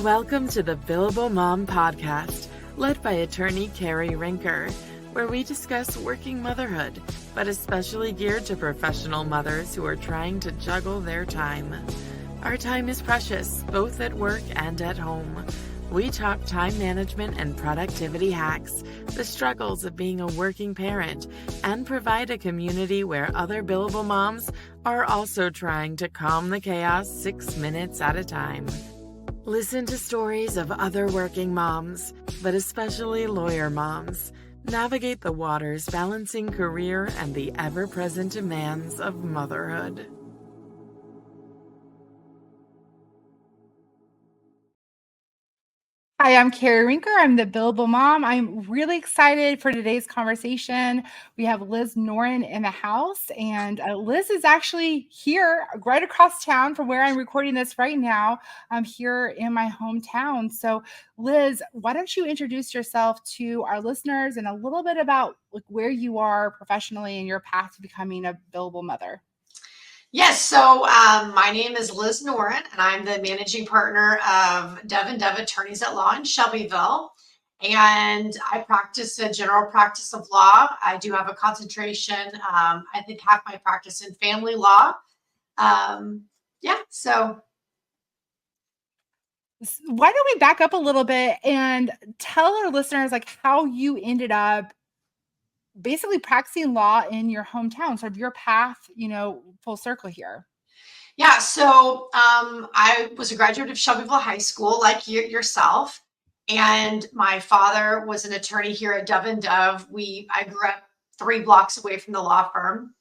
Welcome to the Billable Mom podcast, led by attorney Cari Rincker, where we discuss working motherhood, but especially geared to professional mothers who are trying to juggle their time. Our time is precious, both at work and at home. We talk time management and productivity hacks, the struggles of being a working parent, and provide a community where other billable moms are also trying to calm the chaos 6 minutes at a time. Listen to stories of other working moms, but especially lawyer moms, navigate the waters balancing career and the ever-present demands of motherhood. Hi, I'm Cari Rincker. I'm the Billable Mom. I'm really excited for today's conversation. We have Liz Nohren in the house, and Liz is actually here right across town from where I'm recording this right now. I'm here in my hometown. So, Liz, why don't you introduce yourself to our listeners and a little bit about where you are professionally and your path to becoming a billable mother? Yes, so my name is Liz Nohren, and I'm the managing partner of Dove Attorneys at Law in Shelbyville. And I practice a general practice of law. I do have a concentration, I think half my practice in family law. So. Why don't we back up a little bit and tell our listeners how you ended up basically practicing law in your hometown, sort of your path, full circle here. Yeah, so I was a graduate of Shelbyville High School, like yourself, and my father was an attorney here at Dove and Dove. I grew up 3 blocks away from the law firm,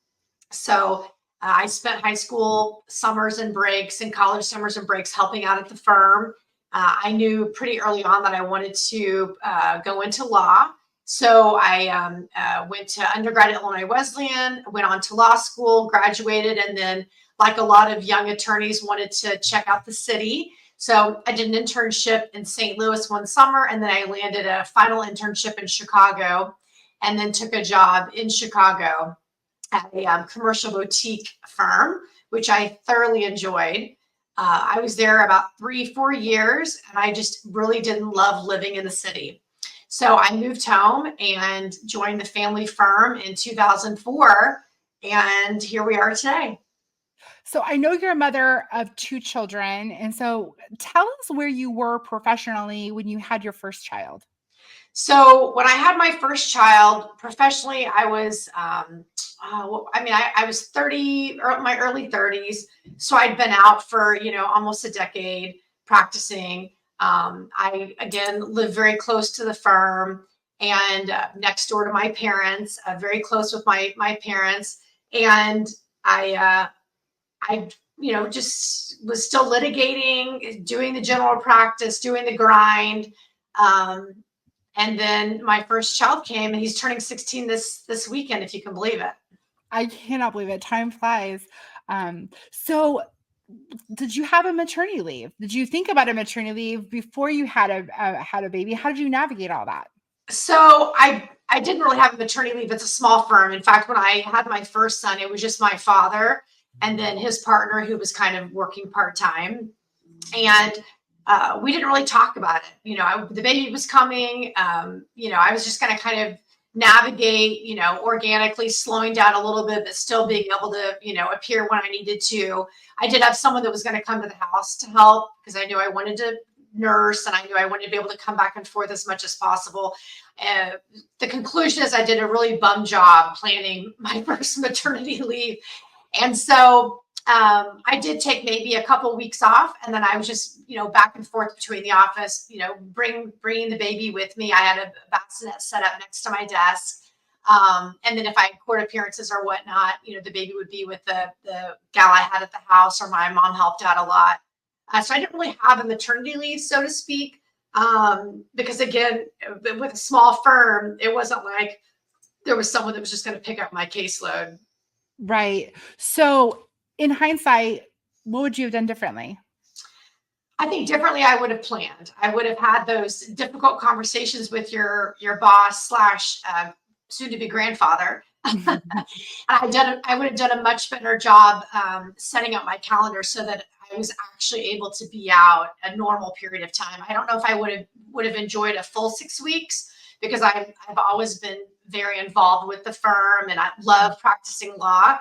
so I spent high school summers and breaks and college summers and breaks helping out at the firm. I knew pretty early on that I wanted to go into law. So I went to undergrad at Illinois Wesleyan, went on to law school, graduated, and then, like a lot of young attorneys, wanted to check out the city. So I did an internship in St. Louis one summer, and then I landed a final internship in Chicago, and then took a job in Chicago at a commercial boutique firm, which I thoroughly enjoyed. I was there about 3-4 years, and I just really didn't love living in the city. So I moved home and joined the family firm in 2004, and here we are today. So I know you're a mother of 2 children, and so tell us where you were professionally when you had your first child. So when I had my first child, professionally, I was, I was 30, or my early 30s. So I'd been out for, almost a decade practicing. I, again, live very close to the firm and next door to my parents, very close with my parents. And I just was still litigating, doing the general practice, doing the grind. And then my first child came, and he's turning 16 this weekend, if you can believe it. I cannot believe it. Time flies. So did you have a maternity leave? Did you think about a maternity leave before you had a baby? How did you navigate all that? So I didn't really have a maternity leave. It's a small firm. In fact, when I had my first son, it was just my father and then his partner, who was kind of working part-time. And we didn't really talk about it. The baby was coming. I was just going to kind of navigate, organically, slowing down a little bit, but still being able to, appear when I needed to. I did have someone that was going to come to the house to help because I knew I wanted to nurse, and I knew I wanted to be able to come back and forth as much as possible. The conclusion is I did a really bum job planning my first maternity leave. And so I did take maybe a couple of weeks off, and then I was just, back and forth between the office, bringing the baby with me. I had a bassinet set up next to my desk. And then if I had court appearances or whatnot, the baby would be with the gal I had at the house, or my mom helped out a lot. So I didn't really have a maternity leave, so to speak, because, again, with a small firm, it wasn't like there was someone that was just going to pick up my caseload. Right. So in hindsight, what would you have done differently? I think differently, I would have planned. I would have had those difficult conversations with your boss / soon-to-be grandfather. I would have done a much better job setting up my calendar so that I was actually able to be out a normal period of time. I don't know if I would have enjoyed a full 6 weeks, because I've always been very involved with the firm and I love practicing law.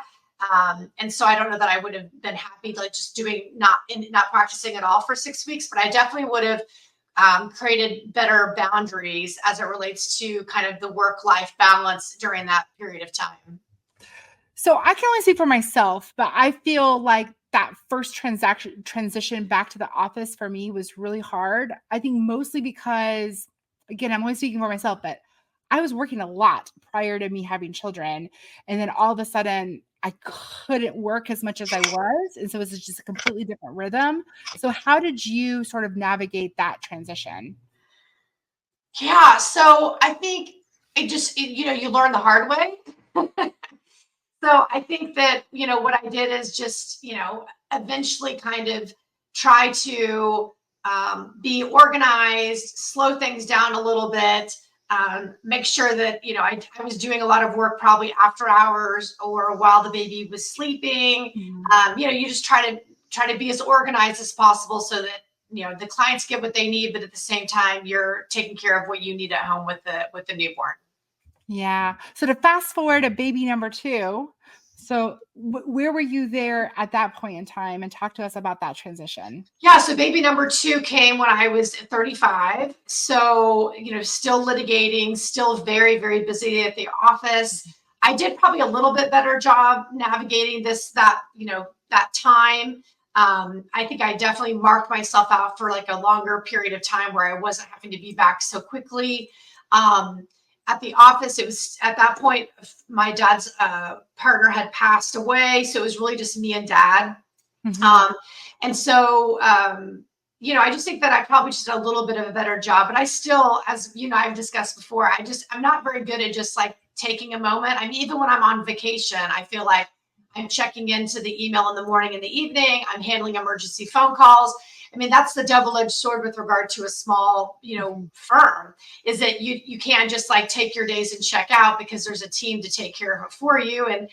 And so I don't know that I would have been happy like just not practicing at all for 6 weeks, but I definitely would have created better boundaries as it relates to kind of the work-life balance during that period of time. So I can only speak for myself, but I feel like that first transition back to the office for me was really hard. I think mostly because, again, I'm only speaking for myself, but I was working a lot prior to me having children. And then all of a sudden I couldn't work as much as I was. And so it was just a completely different rhythm. So how did you sort of navigate that transition? Yeah. So I think you learn the hard way. So I think that, what I did is just, eventually kind of try to be organized, slow things down a little bit, make sure that, I was doing a lot of work probably after hours or while the baby was sleeping. You just try to be as organized as possible so that, the clients get what they need, but at the same time, you're taking care of what you need at home with the newborn. Yeah. So to fast forward to baby number 2, so where were you there at that point in time, and talk to us about that transition? Yeah, so baby number 2 came when I was 35. So, still litigating, still very, very busy at the office. I did probably a little bit better job navigating that time. I think I definitely marked myself out for like a longer period of time where I wasn't having to be back so quickly. At the office, it was at that point, my dad's partner had passed away. So it was really just me and dad. Mm-hmm. And so, I just think that I probably just did a little bit of a better job, but I still, as I've discussed before, I'm not very good at just like taking a moment. I mean, even when I'm on vacation, I feel like I'm checking into the email in the morning and the evening. I'm handling emergency phone calls. I mean, that's the double-edged sword with regard to a small, firm, is that you can't just like take your days and check out, because there's a team to take care of it for you. And,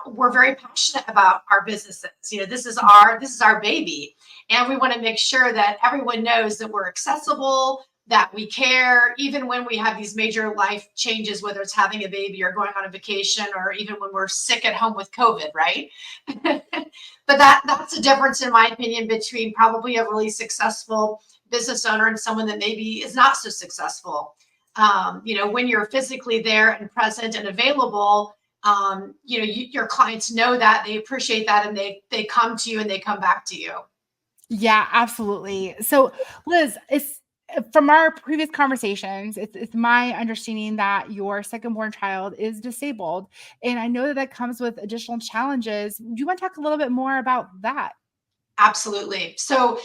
we're very passionate about our businesses. This is our baby. And we want to make sure that everyone knows that we're accessible, that we care, even when we have these major life changes, whether it's having a baby or going on a vacation, or even when we're sick at home with COVID, right? But that's the difference, in my opinion, between probably a really successful business owner and someone that maybe is not so successful. When you're physically there and present and available, your clients know that, they appreciate that, and they come to you and they come back to you. Yeah, absolutely. So Liz, from our previous conversations, it's my understanding that your second-born child is disabled. And I know that comes with additional challenges. Do you want to talk a little bit more about that? Absolutely. So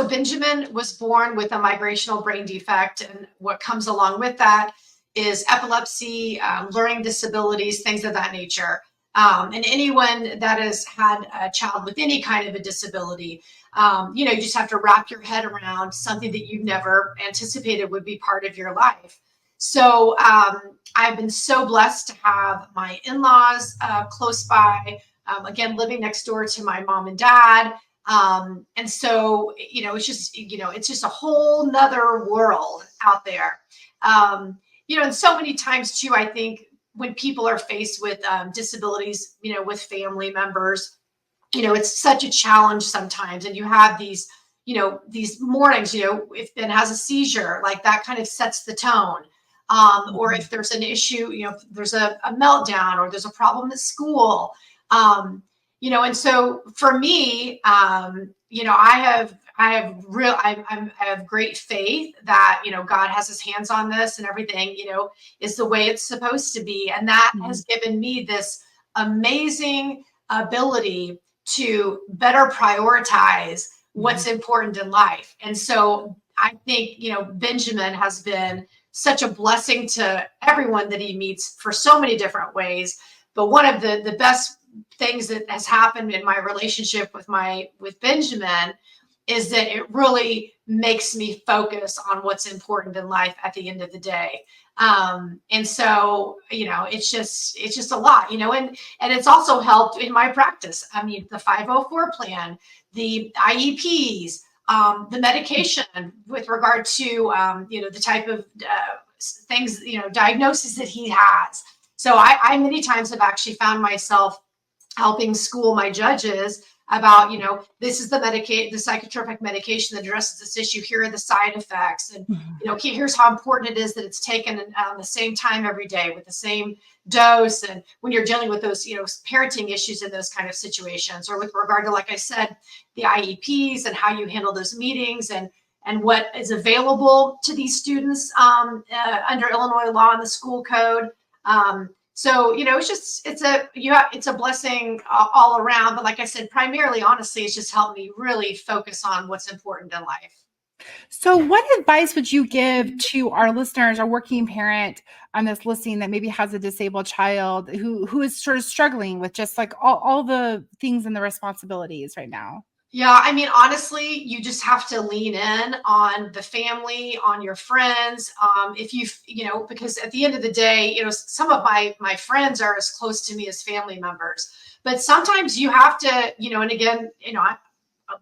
Benjamin was born with a migrational brain defect, and what comes along with that is epilepsy, learning disabilities, things of that nature. And anyone that has had a child with any kind of a disability, you just have to wrap your head around something that you never anticipated would be part of your life. So I've been so blessed to have my in-laws close by, again, living next door to my mom and dad. And so, it's just a whole nother world out there. And so many times too, I think when people are faced with disabilities, with family members, it's such a challenge sometimes. And you have these mornings, if Ben has a seizure, like that kind of sets the tone. Or if there's an issue, if there's a meltdown, or there's a problem at school, and so for me, I have great faith that, God has his hands on this, and everything, is the way it's supposed to be. And that has given me this amazing ability to better prioritize what's important in life. And so I think, Benjamin has been such a blessing to everyone that he meets for so many different ways. But one of the best things that has happened in my relationship with Benjamin is that it really makes me focus on what's important in life at the end of the day. And so, it's just a lot, and it's also helped in my practice. I mean, the 504 plan, the IEPs, the medication with regard to, the type of things, diagnoses that he has. So I many times have actually found myself helping school my judges about, this is the psychotropic medication that addresses this issue. Here are the side effects. And, here's how important it is that it's taken the same time every day with the same dose. And when you're dealing with those, parenting issues in those kind of situations, or with regard to, like I said, the IEPs and how you handle those meetings and what is available to these students under Illinois law and the school code. So, it's a blessing all around. But like I said, primarily, honestly, it's just helped me really focus on what's important in life. So what advice would you give to our listeners, our working parent on this listening that maybe has a disabled child who is sort of struggling with just like all the things and the responsibilities right now? Yeah, I mean, honestly, you just have to lean in on the family, on your friends. Because at the end of the day, some of my friends are as close to me as family members. But sometimes you have to, and again,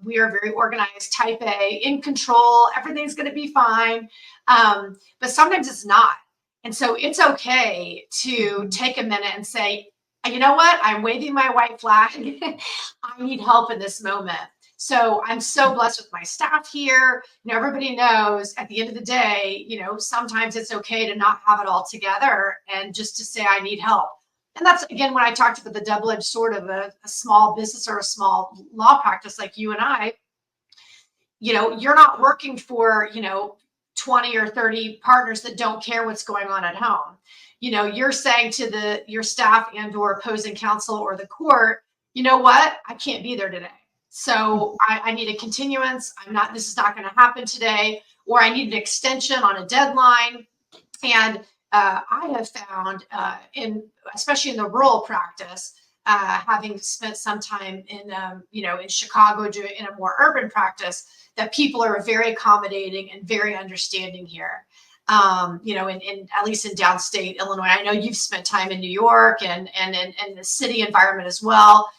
we are very organized, type A, in control. Everything's going to be fine. But sometimes it's not. And so it's okay to take a minute and say, you know what? I'm waving my white flag. I need help in this moment. So I'm so blessed with my staff here. Everybody knows at the end of the day, sometimes it's okay to not have it all together and just to say, I need help. And that's, again, when I talked about the double-edged sword of a small business or a small law practice like you and I, you're not working for, 20 or 30 partners that don't care what's going on at home. You're saying to your staff and or opposing counsel or the court, you know what, I can't be there today. So I need a continuance. This is not going to happen today, or I need an extension on a deadline. And I have found especially in the rural practice, having spent some time in Chicago in a more urban practice, that people are very accommodating and very understanding here. In at least in downstate Illinois. I know you've spent time in New York and in the city environment as well.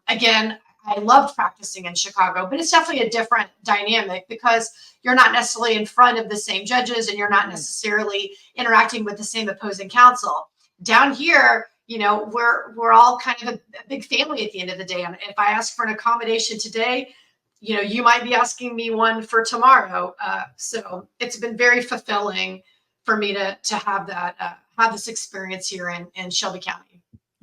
Again, I loved practicing in Chicago, but it's definitely a different dynamic because you're not necessarily in front of the same judges and you're not necessarily interacting with the same opposing counsel. Down here, we're all kind of a big family at the end of the day. And if I ask for an accommodation today, you might be asking me one for tomorrow. So it's been very fulfilling for me to have that, have this experience here in Shelby County.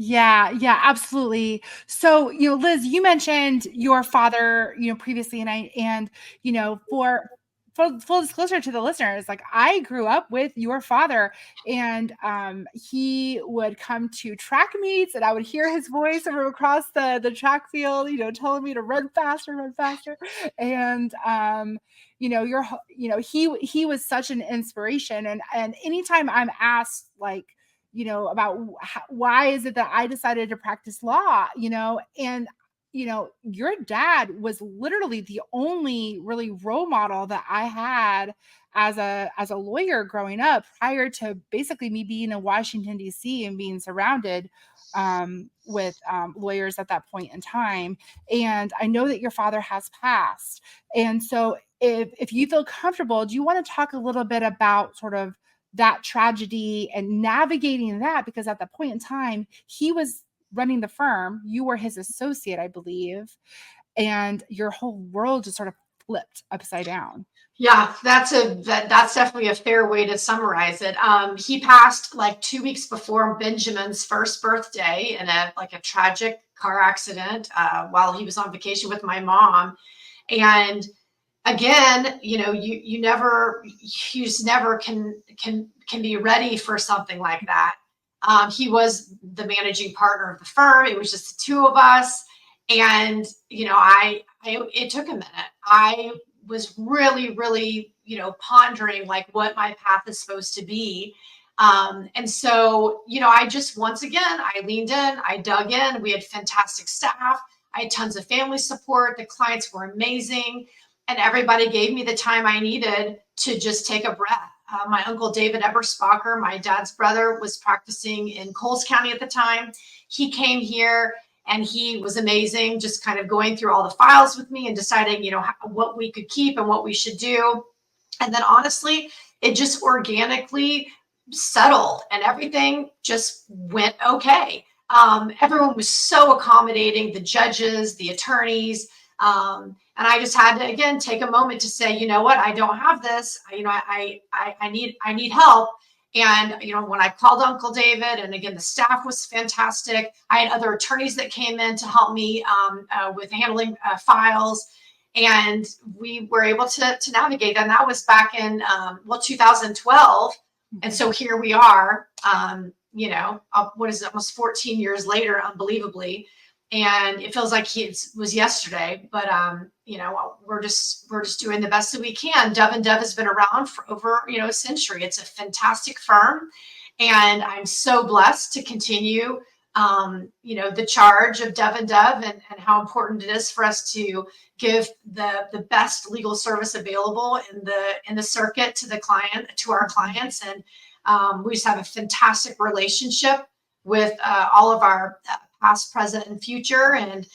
Yeah, absolutely. So, Liz, you mentioned your father, previously, and for full disclosure to the listeners, like I grew up with your father, and he would come to track meets, and I would hear his voice from across the track field, telling me to run faster, and he was such an inspiration, and anytime I'm asked like, about why is it that I decided to practice law, and, your dad was literally the only really role model that I had as a lawyer growing up prior to basically me being in Washington, D.C. and being surrounded with lawyers at that point in time. And I know that your father has passed. And so if you feel comfortable, do you want to talk a little bit about sort of that tragedy and navigating that? Because at that point in time, he was running the firm. You were his associate, I believe. And your whole world just sort of flipped upside down. Yeah, that's definitely a fair way to summarize it. He passed like 2 weeks before Benjamin's first birthday in a tragic car accident while he was on vacation with my mom. And again, you just never can be ready for something like that. He was the managing partner of the firm. It was just the two of us. And, it took a minute. I was really, really, pondering like what my path is supposed to be. And so, I just, once again, I leaned in, I dug in. We had fantastic staff. I had tons of family support. The clients were amazing. And everybody gave me the time I needed to just take a breath. My uncle David Eberspacher, my dad's brother, was practicing in Coles County at the time. He came here and he was amazing, just kind of going through all the files with me and deciding, what we could keep and what we should do. And then honestly, it just organically settled and everything just went okay. Everyone was so accommodating, the judges, the attorneys. And I just had to, again, take a moment to say, you know what, I don't have this. I need help. And, when I called Uncle David, and again, the staff was fantastic. I had other attorneys that came in to help me with handling files. And we were able to navigate. And that was back in, 2012. And so here we are, what is it, almost 14 years later, unbelievably. And it feels like it was yesterday, but, we're just doing the best that we can. Dove & Dove has been around for over, a century. It's a fantastic firm. And I'm so blessed to continue, the charge of Dove & Dove and how important it is for us to give the best legal service available in the circuit to our clients. And we just have a fantastic relationship with all of our past, present, and future. And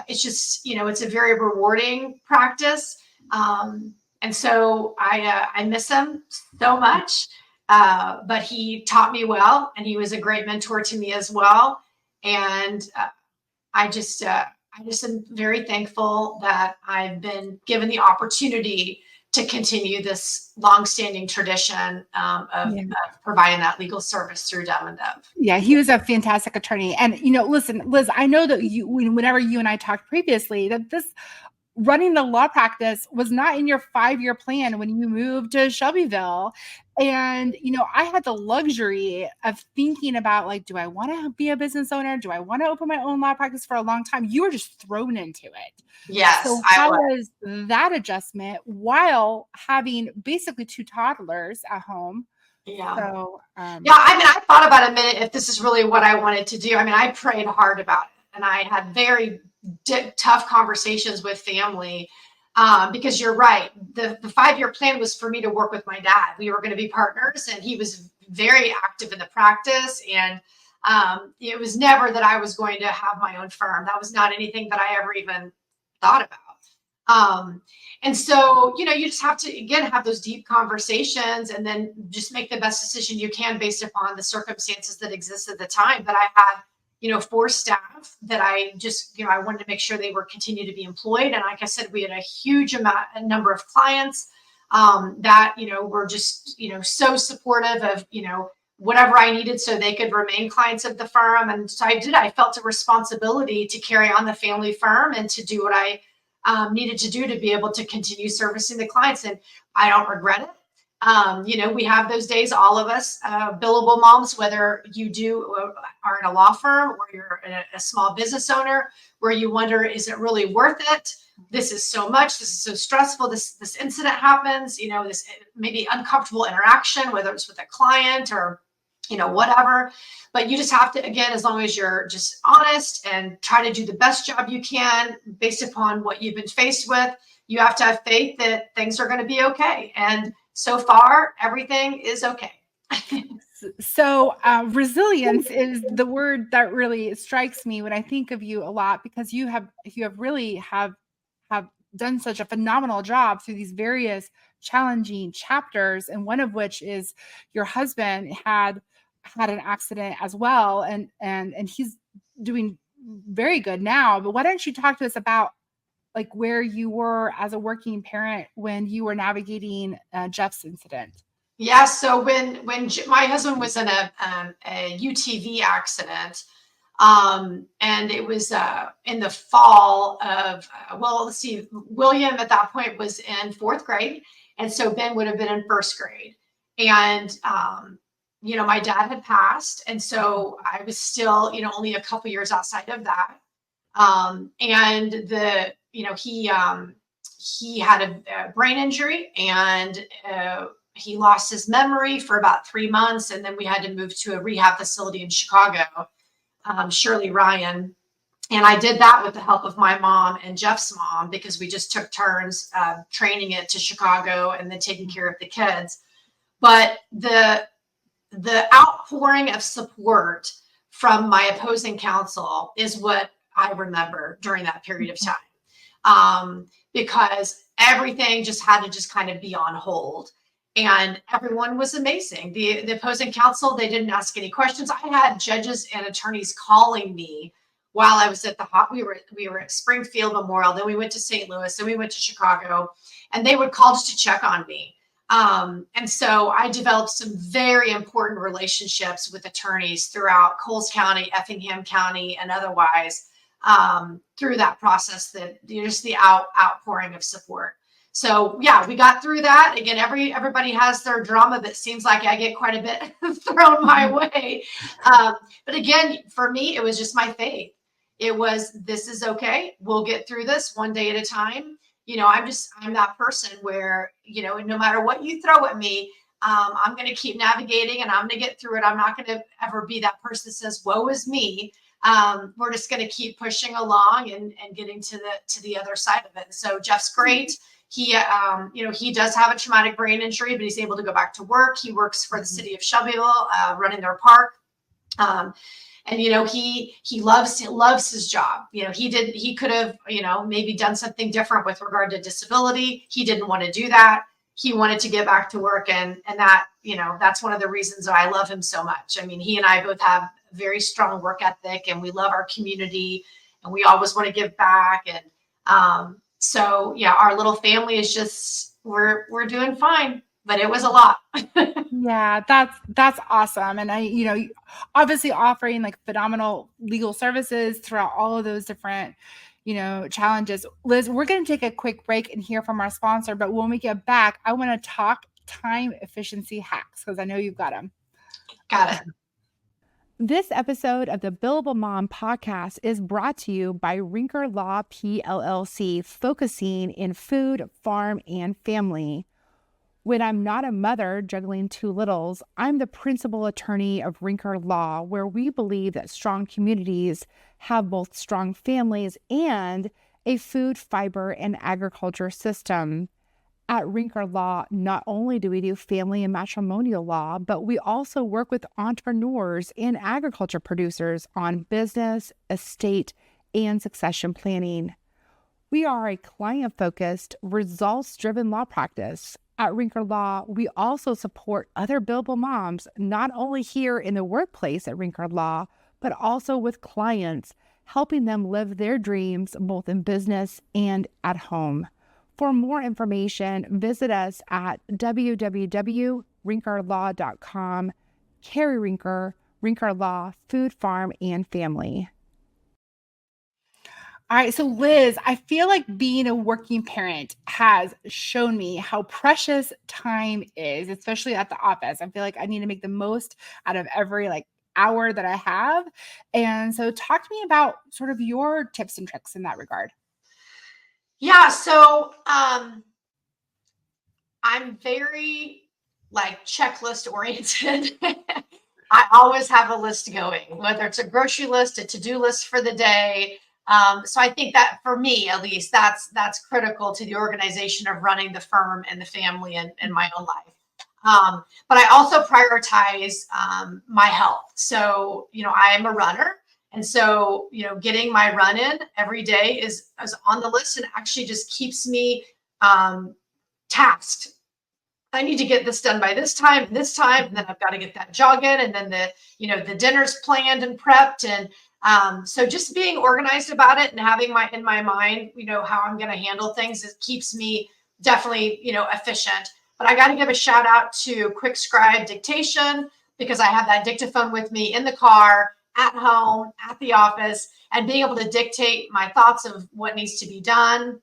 it's just, it's a very rewarding practice. And so I miss him so much, but he taught me well, and he was a great mentor to me as well. And I just am very thankful that I've been given the opportunity to continue this longstanding tradition of providing that legal service through Dove & Dove. Yeah, he was a fantastic attorney. And, listen, Liz, I know that whenever you and I talked previously, that this running the law practice was not in your 5-year plan when you moved to Shelbyville. And, I had the luxury of thinking about, like, do I want to be a business owner? Do I want to open my own law practice for a long time? You were just thrown into it. Yes. So how was that adjustment while having basically 2 toddlers at home? Yeah. So, I thought about a minute if this is really what I wanted to do. I prayed hard about it, and I had very tough conversations with family. Because you're right. The 5-year plan was for me to work with my dad. We were going to be partners, and he was very active in the practice. And it was never that I was going to have my own firm. That was not anything that I ever even thought about. And so, you just have to, again, have those deep conversations and then just make the best decision you can based upon the circumstances that exist at the time. But I had 4 staff that I just, I wanted to make sure they were continue to be employed. And like I said, we had a number of clients that, were just, so supportive of, whatever I needed so they could remain clients of the firm. And so I felt a responsibility to carry on the family firm and to do what I needed to do to be able to continue servicing the clients. And I don't regret it. We have those days, all of us, billable moms, whether you are in a law firm or you're a small business owner, where you wonder, is it really worth it? This is so much. This is so stressful. This incident happens, this maybe uncomfortable interaction, whether it's with a client or, whatever. But you just have to, again, as long as you're just honest and try to do the best job you can based upon what you've been faced with, you have to have faith that things are going to be okay. And so far, everything is okay. So resilience is the word that really strikes me when I think of you a lot, because you have really have done such a phenomenal job through these various challenging chapters, and one of which is your husband had an accident as well, and he's doing very good now. But why don't you talk to us about like where you were as a working parent when you were navigating Jeff's incident? Yeah. So when my husband was in a UTV accident, and it was in the fall of, let's see, William at that point was in 4th grade. And so Ben would have been in 1st grade. And, my dad had passed. And so I was still, only a couple years outside of that. And he had a brain injury, and he lost his memory for about 3 months. And then we had to move to a rehab facility in Chicago, Shirley Ryan. And I did that with the help of my mom and Jeff's mom, because we just took turns training it to Chicago and then taking care of the kids. But the outpouring of support from my opposing counsel is what I remember during that period of time, because everything just had to just kind of be on hold. And everyone was amazing. The opposing counsel, they didn't ask any questions. I had judges and attorneys calling me while I was at we were at Springfield Memorial, then we went to St. Louis, then we went to Chicago, and they would call just to check on me. And so I developed some very important relationships with attorneys throughout Coles County, Effingham County, and otherwise, through that process, that just the outpouring of support. So yeah, we got through that. Again, everybody has their drama, but it seems like I get quite a bit thrown my way. But again, for me, it was just my faith. It was, this is okay. We'll get through this one day at a time. I'm that person where, no matter what you throw at me, I'm going to keep navigating and I'm going to get through it. I'm not going to ever be that person that says, woe is me. We're just going to keep pushing along and getting to the other side of it. So Jeff's great. He, he does have a traumatic brain injury, but he's able to go back to work. He works for the city of Shelbyville, running their park. And, he loves his job. He could have, maybe done something different with regard to disability. He didn't want to do that. He wanted to get back to work. And that, that's one of the reasons I love him so much. I mean, he and I both have very strong work ethic, and we love our community, and we always want to give back. And, so yeah, our little family is just, we're doing fine, but it was a lot. Yeah, that's awesome. And I, obviously offering like phenomenal legal services throughout all of those different, challenges. Liz, we're going to take a quick break and hear from our sponsor, but when we get back, I want to talk time efficiency hacks, because I know you've got them. Got it. This episode of the Billable Mom podcast is brought to you by Rincker Law PLLC, focusing in food, farm, and family. When I'm not a mother juggling two littles, I'm the principal attorney of Rincker Law, where we believe that strong communities have both strong families and a food, fiber, and agriculture system. At Rincker Law, not only do we do family and matrimonial law, but we also work with entrepreneurs and agriculture producers on business, estate, and succession planning. We are a client-focused, results-driven law practice. At Rincker Law, we also support other billable moms, not only here in the workplace at Rincker Law, but also with clients, helping them live their dreams both in business and at home. For more information, visit us at www.rinkerlaw.com. Cari Rincker, Rincker Law, Food, Farm, and Family. All right, so Liz, I feel like being a working parent has shown me how precious time is, especially at the office. I feel like I need to make the most out of every hour that I have. And so talk to me about sort of your tips and tricks in that regard. Yeah, so I'm very checklist oriented. I always have a list going, whether it's a grocery list, a to-do list for the day. So I think that for me, at least, that's critical to the organization of running the firm and the family and my own life. But I also prioritize my health. So, I am a runner. And so, getting my run in every day is on the list, and actually just keeps me tasked. I need to get this done by this time, and then I've got to get that jog in, and then the dinner's planned and prepped. And so just being organized about it and having in my mind, how I'm going to handle things, it keeps me definitely, efficient. But I got to give a shout out to Quick Scribe Dictation, because I have that dictaphone with me in the car, at home, at the office, and being able to dictate my thoughts of what needs to be done,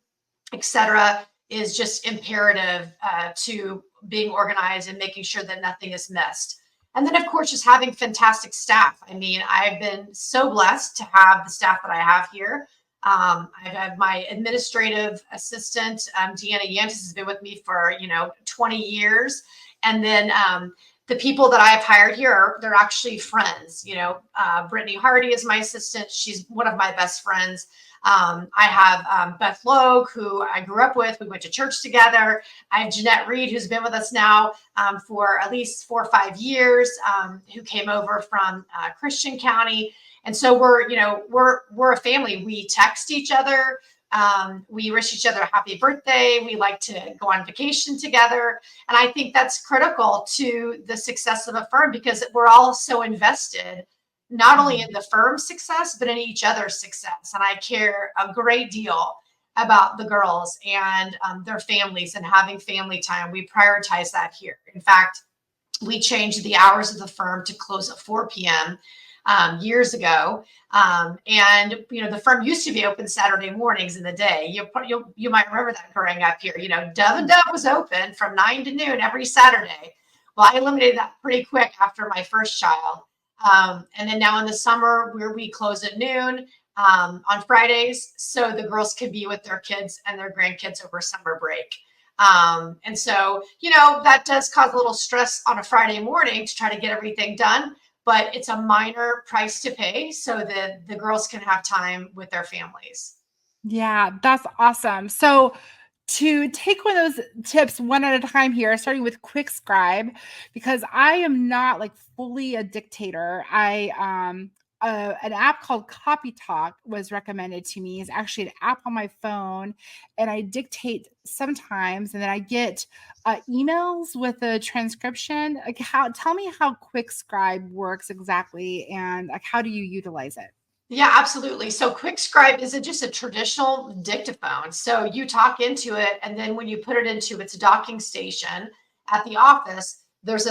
etc., is just imperative to being organized and making sure that nothing is missed. And then, of course, just having fantastic staff. I mean, I've been so blessed to have the staff that I have here. I've had my administrative assistant, Deanna Yantis, has been with me for, 20 years. And then the people that I've hired here, they're actually friends. Brittany Hardy is my assistant. She's one of my best friends. I have Beth Logue, who I grew up with. We went to church together. I have Jeanette Reed, who's been with us now for at least 4 or 5 years, who came over from Christian County. And so we're a family. We text each other. We wish each other a happy birthday. We like to go on vacation together. And I think that's critical to the success of a firm, because we're all so invested, not only in the firm's success, but in each other's success. And I care a great deal about the girls and their families and having family time. We prioritize that here. In fact, we changed the hours of the firm to close at 4 p.m. Years ago. And the firm used to be open Saturday mornings in the day. You might remember that growing up here. Dove and Dove was open from 9 to noon every Saturday. Well, I eliminated that pretty quick after my first child. And then now in the summer, where we close at noon on Fridays, so the girls can be with their kids and their grandkids over summer break. And so, that does cause a little stress on a Friday morning to try to get everything done, but it's a minor price to pay so that the girls can have time with their families. Yeah, that's awesome. So to take one of those tips one at a time here, starting with Quick Scribe, because I am not like fully a dictator. An app called Copy Talk was recommended to me. It's actually an app on my phone, and I dictate sometimes, and then I get emails with a transcription. Like, tell me how Quick Scribe works exactly, and like how do you utilize it? Yeah, absolutely. So Quick Scribe is just a traditional dictaphone. So you talk into it, and then when you put it into its docking station at the office, there's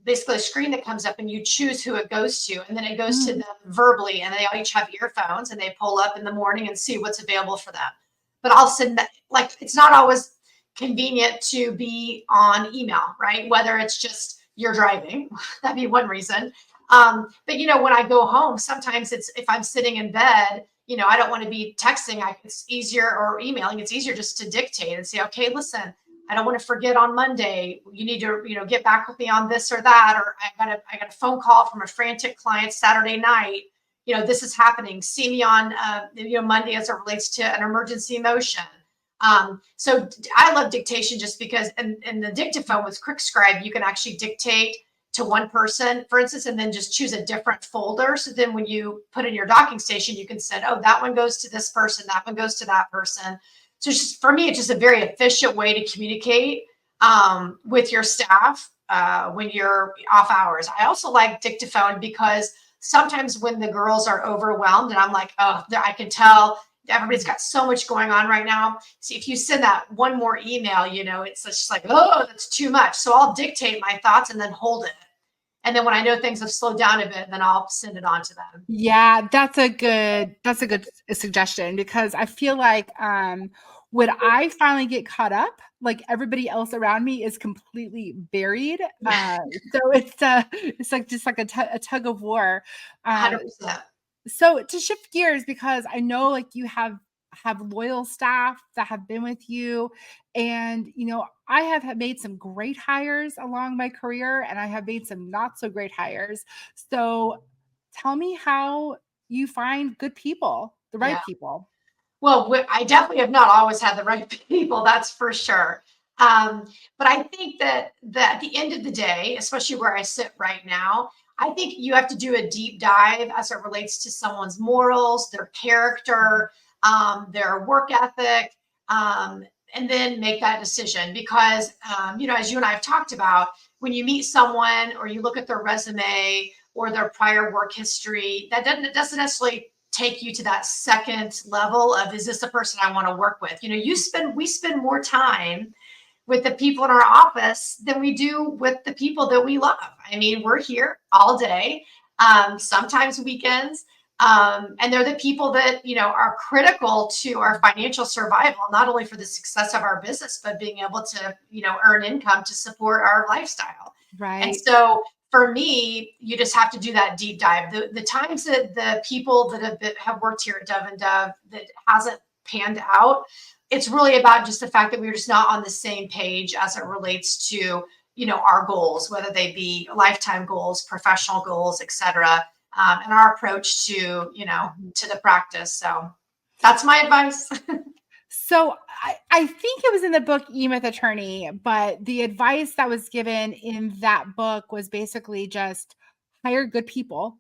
basically a screen that comes up, and you choose who it goes to, and then it goes to them verbally, and they each have earphones, and they pull up in the morning and see what's available for them. But I'll send that, like, it's not always convenient to be on email, right? Whether it's just you're driving, that'd be one reason. But when I go home, sometimes it's, if I'm sitting in bed, I don't want to be texting. It's easier, or emailing. It's easier just to dictate and say, okay, listen, I don't want to forget on Monday. You need to, get back with me on this or that. Or I got a phone call from a frantic client Saturday night. This is happening. See me on, Monday as it relates to an emergency motion. So I love dictation just because, and the dictaphone with Quick Scribe, you can actually dictate to one person, for instance, and then just choose a different folder. So then when you put in your docking station, you can send, oh, that one goes to this person, that one goes to that person. So for me, it's just a very efficient way to communicate with your staff when you're off hours. I also like dictaphone because sometimes when the girls are overwhelmed and I'm like, oh, I can tell everybody's got so much going on right now. See, if you send that one more email, it's just like, oh, that's too much. So I'll dictate my thoughts and then hold it. And then when I know things have slowed down a bit, then I'll send it on to them. Yeah, that's a good suggestion, because I feel like when I finally get caught up, like everybody else around me is completely buried. So it's like just like a tug of war. 100%. So to shift gears, because I know like you have loyal staff that have been with you, and I have made some great hires along my career, and I have made some not so great hires. So tell me how you find good people, the right people. Well, I definitely have not always had the right people, that's for sure. But I think that at the end of the day, especially where I sit right now, I think you have to do a deep dive as it relates to someone's morals, their character, their work ethic, and then make that decision. Because, as you and I have talked about, when you meet someone or you look at their resume or their prior work history, that doesn't necessarily take you to that second level of, is this the person I want to work with? We spend more time with the people in our office than we do with the people that we love. I mean, we're here all day, sometimes weekends, and they're the people that, are critical to our financial survival, not only for the success of our business, but being able to, earn income to support our lifestyle. Right. And so for me, you just have to do that deep dive. The times that the people that have worked here at Dove and Dove that hasn't panned out, it's really about just the fact that we're just not on the same page as it relates to, our goals, whether they be lifetime goals, professional goals, et cetera, and our approach to, to the practice. So that's my advice. So I think it was in the book E-Myth Attorney, but the advice that was given in that book was basically just hire good people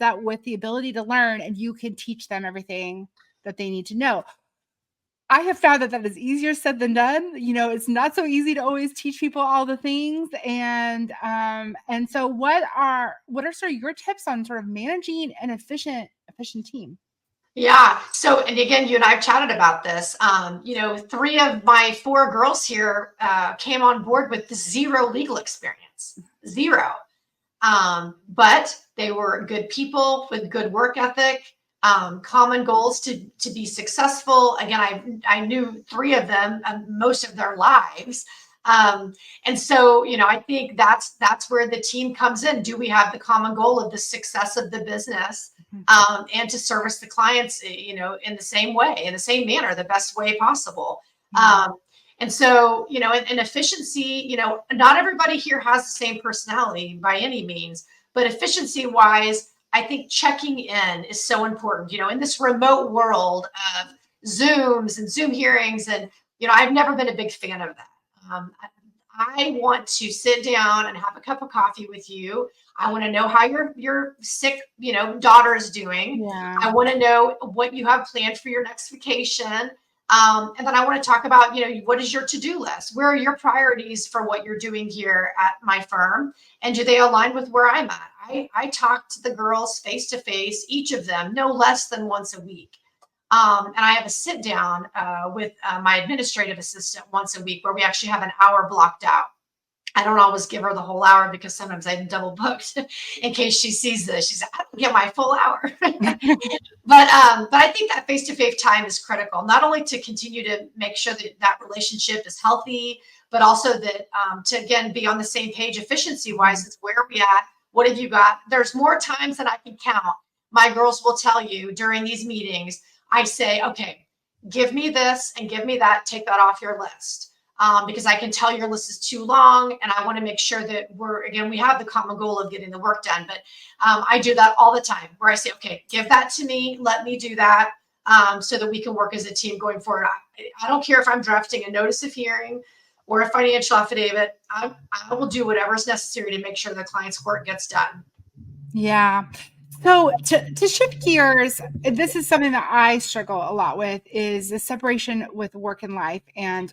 that with the ability to learn, and you can teach them everything that they need to know. I have found that is easier said than done. It's not so easy to always teach people all the things. And so what are sort of your tips on sort of managing an efficient team? Yeah. So, and again, you and I have chatted about this. 3 of my 4 girls here came on board with 0 legal experience, 0. But they were good people with good work ethic, common goals to be successful. Again, I knew 3 of them most of their lives. And so, I think that's where the team comes in. Do we have the common goal of the success of the business, and to service the clients, in the same way, in the same manner, the best way possible. And so, in efficiency, not everybody here has the same personality by any means, but efficiency wise, I think checking in is so important, in this remote world of Zooms and Zoom hearings. And, I've never been a big fan of that. I want to sit down and have a cup of coffee with you. I want to know how your sick, daughter is doing. Yeah. I want to know what you have planned for your next vacation. And then I want to talk about, what is your to-do list? Where are your priorities for what you're doing here at my firm? And do they align with where I'm at? I talk to the girls face to face, each of them, no less than once a week. And I have a sit down with my administrative assistant once a week where we actually have an hour blocked out. I don't always give her the whole hour because sometimes I'm double booked in case she sees this. She's like, I don't get my full hour. But I think that face-to-face time is critical, not only to continue to make sure that relationship is healthy, but also that to, again, be on the same page efficiency-wise. It's where are we at? What have you got? There's more times than I can count. My girls will tell you during these meetings, I say, okay, give me this and give me that, take that off your list. Because I can tell your list is too long and I want to make sure that we have the common goal of getting the work done. But I do that all the time where I say, okay, give that to me. Let me do that so that we can work as a team going forward. I don't care if I'm drafting a notice of hearing or a financial affidavit. I will do whatever is necessary to make sure the client's work gets done. Yeah. So to shift gears, this is something that I struggle a lot with, is the separation with work and life. And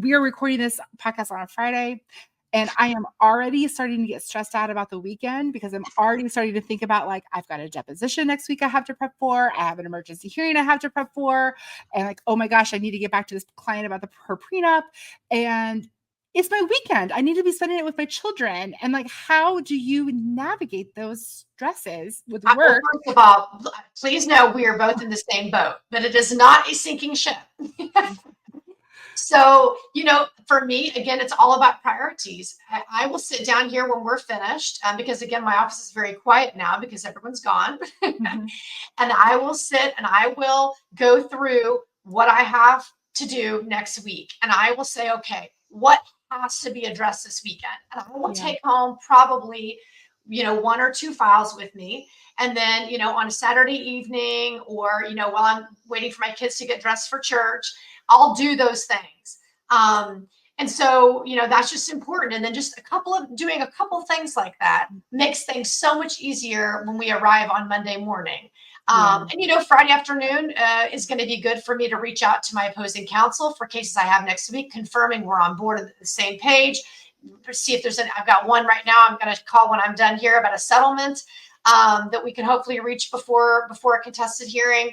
we are recording this podcast on a Friday, and I am already starting to get stressed out about the weekend because I'm already starting to think about, like, I've got a deposition next week I have to prep for. I have an emergency hearing I have to prep for. And like, oh my gosh, I need to get back to this client about her prenup. And it's my weekend. I need to be spending it with my children. And like, how do you navigate those stresses with work? Well, first of all, please know we are both in the same boat, but it is not a sinking ship. So, for me, again, it's all about priorities. I will sit down here when we're finished because, again, my office is very quiet now because everyone's gone. And I will sit and I will go through what I have to do next week. And I will say, okay, what has to be addressed this weekend? And I will take home probably, 1 or 2 files with me. And then, on a Saturday evening or, while I'm waiting for my kids to get dressed for church, I'll do those things. And so, that's just important. And then just doing a couple things like that makes things so much easier when we arrive on Monday morning. And, Friday afternoon is going to be good for me to reach out to my opposing counsel for cases I have next week, confirming we're on board at the same page. See if I've got one right now. I'm going to call when I'm done here about a settlement that we can hopefully reach before a contested hearing.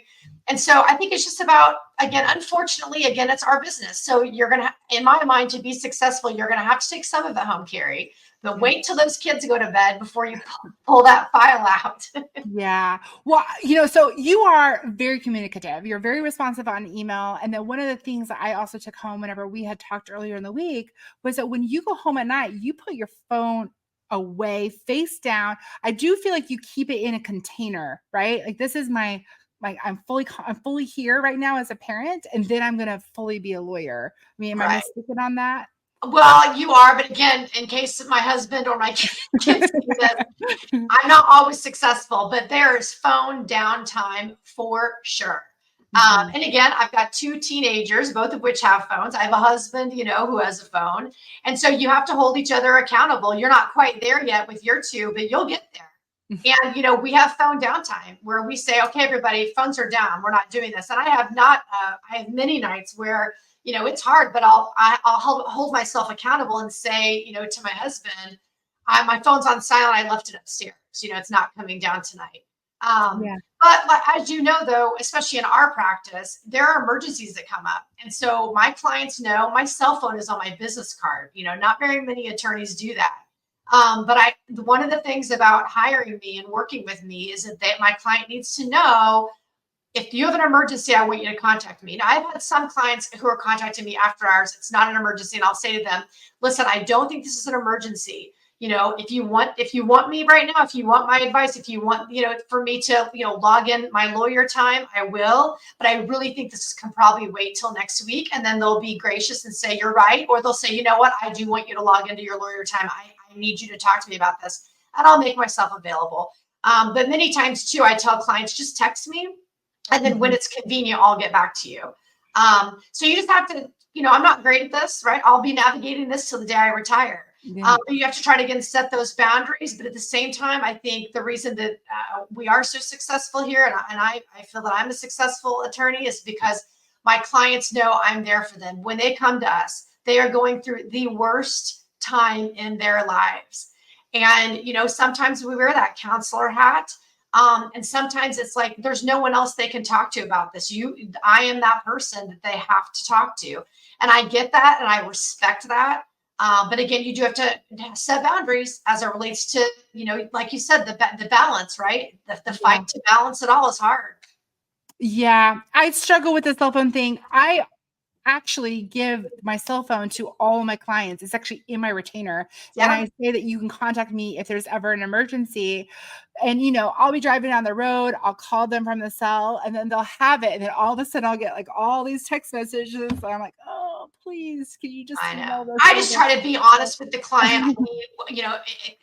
And so I think it's just about, unfortunately, it's our business. So you're going to, in my mind, to be successful, you're going to have to take some of it home, Cari, but wait till those kids go to bed before you pull that file out. Yeah. Well, so you are very communicative. You're very responsive on email. And then one of the things that I also took home whenever we had talked earlier in the week was that when you go home at night, you put your phone away, face down. I do feel like you keep it in a container, right? Like, this is I'm fully here right now as a parent, and then I'm going to fully be a lawyer. I mean, am I mistaken on that? Well, you are, but again, in case my husband or my kids see this, I'm not always successful, but there is phone downtime for sure. And again, I've got 2 teenagers, both of which have phones. I have a husband, who has a phone. And so you have to hold each other accountable. You're not quite there yet with your 2, but you'll get there. And, we have phone downtime where we say, okay, everybody, phones are down. We're not doing this. And I have many nights where, it's hard, but I'll hold myself accountable and say, to my husband, my phone's on silent. I left it upstairs. It's not coming down tonight. But as you know, though, especially in our practice, there are emergencies that come up. And so my clients know my cell phone is on my business card. Not very many attorneys do that. But one of the things about hiring me and working with me is that my client needs to know, if you have an emergency, I want you to contact me. Now, I've had some clients who are contacting me after hours. It's not an emergency. And I'll say to them, listen, I don't think this is an emergency. If you want me right now, if you want my advice, if you want, for me to, log in my lawyer time, I will. But I really think this can probably wait till next week. And then they'll be gracious and say, you're right. Or they'll say, you know what, I do want you to log into your lawyer time. I need you to talk to me about this. And I'll make myself available. But many times too, I tell clients, just text me. And then when it's convenient, I'll get back to you. So you just have to, I'm not great at this, right? I'll be navigating this till the day I retire. But you have to try to, again, set those boundaries. But at the same time, I think the reason that we are so successful here, and I feel that I'm a successful attorney, is because my clients know I'm there for them. When they come to us, they are going through the worst time in their lives. And, sometimes we wear that counselor hat. And sometimes it's like, there's no one else they can talk to about this. I am that person that they have to talk to. And I get that. And I respect that. But again, you do have to set boundaries as it relates to, like you said, the balance, right? The fight to balance it all is hard. Yeah, I struggle with the cell phone thing. I actually give my cell phone to all my clients. It's actually in my retainer. Yeah. And I say that you can contact me if there's ever an emergency. And, I'll be driving down the road. I'll call them from the cell and then they'll have it. And then all of a sudden I'll get like all these text messages. And I'm like, oh, please, can you just, I know. I just try to be honest with the client. I mean,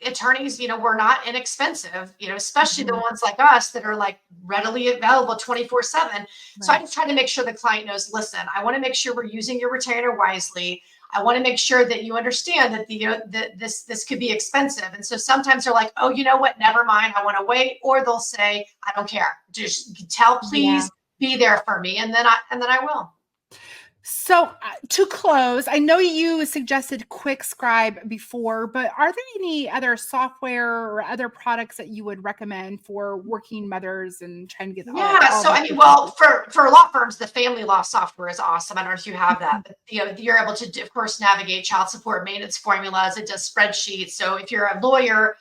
attorneys, we're not inexpensive, especially the ones like us that are like readily available 24/7. So I just try to make sure the client knows, listen, I want to make sure we're using your retainer wisely. I want to make sure that you understand that this could be expensive. And so sometimes they're like, oh, you know what? Never mind. I want to wait. Or they'll say, I don't care. Just please be there for me. And then I will. So to close, I know you suggested QuickScribe before, but are there any other software or other products that you would recommend for working mothers and trying to get for law firms, the family law software is awesome. I don't know if you have that, but you're able to, of course, navigate child support maintenance formulas. It does spreadsheets. So if you're a lawyer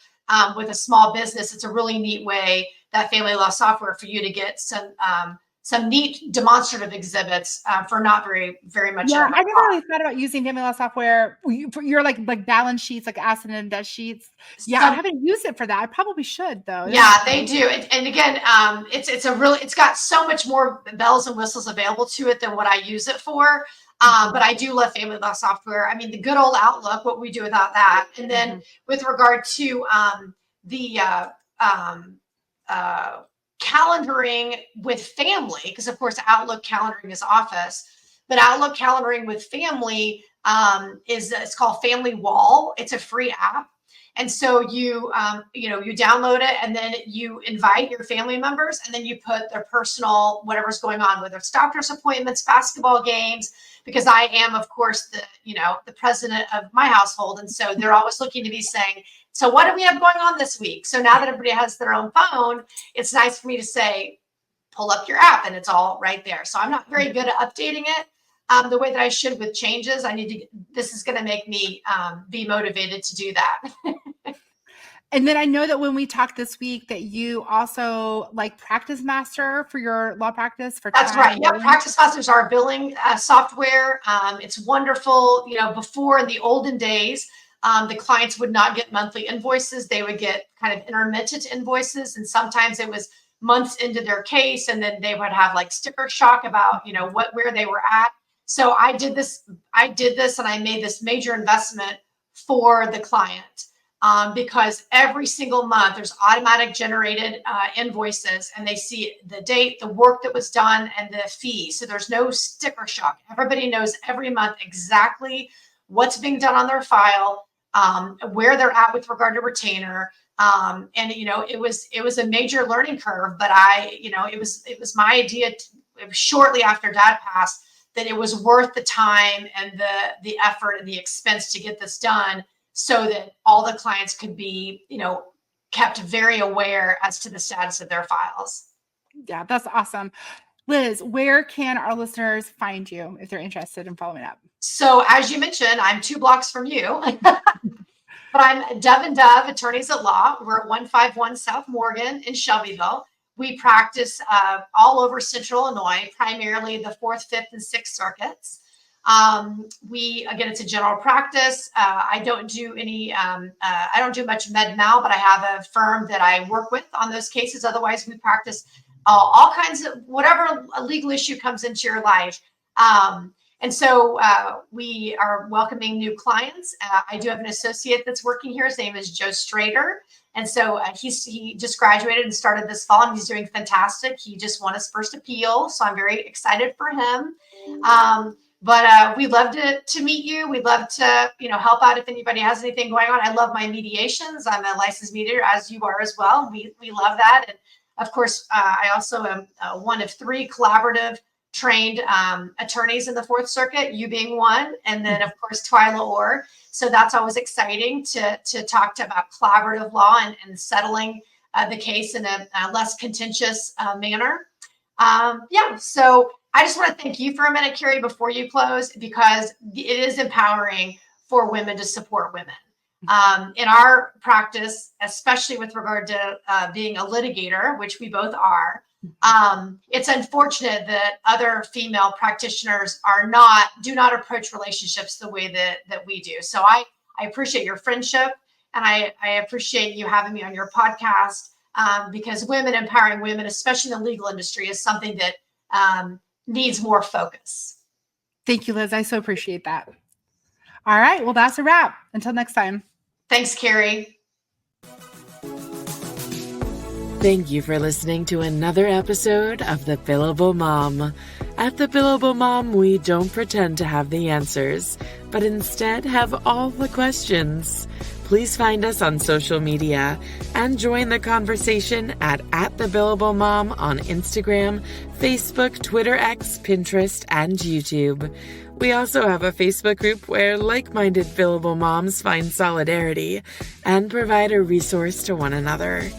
with a small business, it's a really neat way, that family law software, for you to get some neat demonstrative exhibits for not very much. Yeah, I never really thought about using family law software for your like balance sheets, like asset and debt sheets. Yeah, I haven't used it for that. I probably should though. Yeah, they do. And again, it's got so much more bells and whistles available to it than what I use it for. But I do love family law software. I mean, the good old Outlook, what we do without that. And then with regard to the calendaring with family, because of course Outlook calendaring is Office, but Outlook calendaring with family it's called Family Wall. It's a free app. And so you download it and then you invite your family members and then you put their personal, whatever's going on, whether it's doctor's appointments, basketball games, because I am, of course, the president of my household. And so they're always looking to be saying, so what do we have going on this week? So now that everybody has their own phone, it's nice for me to say, pull up your app and it's all right there. So I'm not very good at updating it the way that I should with changes. This is going to make me be motivated to do that. And then I know that when we talked this week that you also like Practice Master for your law practice. That's right. Yeah, Practice Master is our billing software. It's wonderful. Before, in the olden days, the clients would not get monthly invoices. They would get kind of intermittent invoices. And sometimes it was months into their case. And then they would have like sticker shock about, where they were at. So I did this and I made this major investment for the client. Because every single month there's automatic generated invoices, and they see the date, the work that was done, and the fee. So there's no sticker shock. Everybody knows every month exactly what's being done on their file, where they're at with regard to retainer. And it was a major learning curve, but it was my idea shortly after Dad passed that it was worth the time and the effort and the expense to get this done, so that all the clients could be, kept very aware as to the status of their files. Yeah, that's awesome. Liz, where can our listeners find you if they're interested in following up? So as you mentioned, I'm 2 blocks from you, but I'm Dove and Dove Attorneys at Law. We're at 151 South Morgan in Shelbyville. We practice all over Central Illinois, primarily the 4th, 5th, and 6th circuits. It's a general practice. I don't do much med mal, but I have a firm that I work with on those cases. Otherwise, we practice all kinds of whatever legal issue comes into your life. And so we are welcoming new clients. I do have an associate that's working here. His name is Joe Strader. And so he just graduated and started this fall, and he's doing fantastic. He just won his first appeal. So I'm very excited for him. But we'd love to meet you. We'd love to, help out if anybody has anything going on. I love my mediations. I'm a licensed mediator, as you are as well. We love that. And of course, I also am one of 3 collaborative trained attorneys in the 4th Circuit, you being one, and then of course Twyla Orr. So that's always exciting to talk about collaborative law and settling the case in a less contentious manner. So I just want to thank you for a minute, Cari, before you close, because it is empowering for women to support women. In our practice, especially with regard to being a litigator, which we both are, it's unfortunate that other female practitioners do not approach relationships the way that we do. So I appreciate your friendship, and I appreciate you having me on your podcast, because empowering women, especially in the legal industry, is something that needs more focus. Thank you, Liz. I so appreciate that. All right. Well, that's a wrap. Until next time. Thanks, Cari. Thank you for listening to another episode of The Billable Mom. At The Billable Mom, we don't pretend to have the answers, but instead have all the questions. Please find us on social media and join the conversation at The Billable Mom on Instagram, Facebook, Twitter X, Pinterest, and YouTube. We also have a Facebook group where like-minded billable moms find solidarity and provide a resource to one another.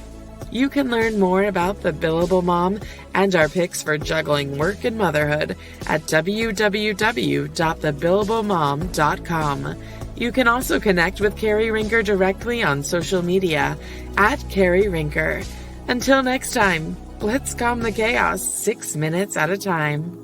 You can learn more about The Billable Mom and our picks for juggling work and motherhood at www.thebillablemom.com. You can also connect with Cari Rincker directly on social media at Cari Rincker. Until next time, let's calm the chaos 6 minutes at a time.